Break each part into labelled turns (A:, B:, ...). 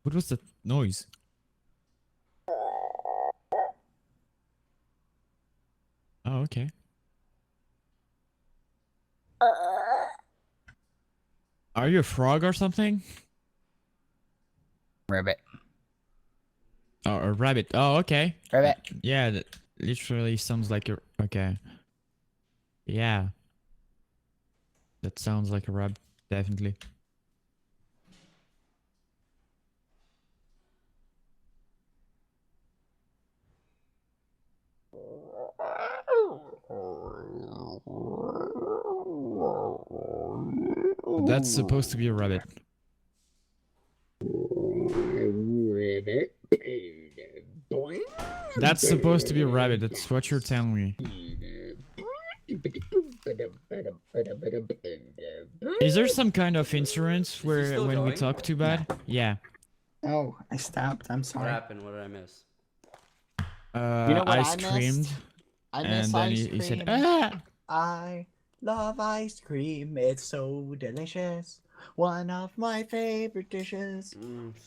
A: What was that noise? Oh, okay. Are you a frog or something?
B: Rabbit.
A: Oh, a rabbit. Oh, okay.
B: Rabbit.
A: Yeah, that literally sounds like a... Okay. Yeah. That sounds like a rabbit, definitely. That's supposed to be a rabbit. That's supposed to be a rabbit. That's what you're telling me. Is there some kind of insurance where
C: still
A: when we
C: going?
A: talk too bad? Yeah.
B: Oh, I stopped. I'm
C: What
B: sorry.
C: happened? What did I miss?
B: You know what
A: I
B: I
A: screamed,
B: missed? I
A: and
B: miss
A: then
B: ice
A: he said,
B: cream.
A: "Ah!"
B: I love ice cream. It's so delicious. One of my favorite dishes.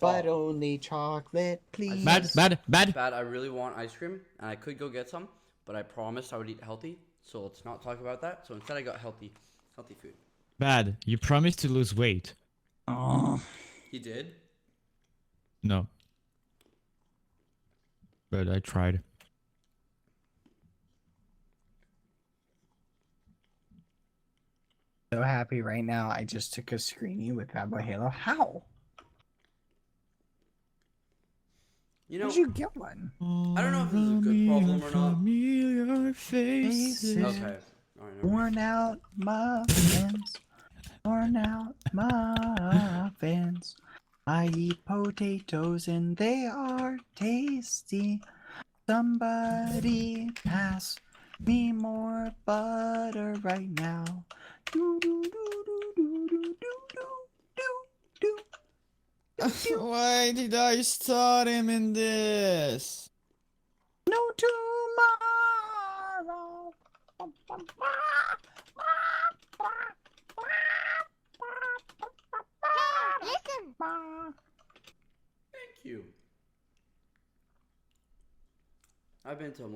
B: But only chocolate, please.
A: Bad, bad, bad.
C: Bad. I really want ice cream, and I could go get some, but I promised I would eat healthy. So let's not talk about that. So instead, I got healthy food.
A: Bad. You promised to lose weight.
B: Oh.
C: He did.
A: No. But I tried.
B: So happy right now. I just took a screenie with Bad Boy Halo. How?
C: You know,
B: Did you get one?
C: I don't know if this is a good problem or not.
A: Familiar faces.
C: Okay. All right. Never mind.
B: Worn out muffins. Worn out muffins. I eat potatoes and they are tasty. Somebody pass me more butter right now. Do do do do do do do do do.
A: Why did I start him in this?
B: No tomorrow.
D: Listen.
C: Thank you. I've been to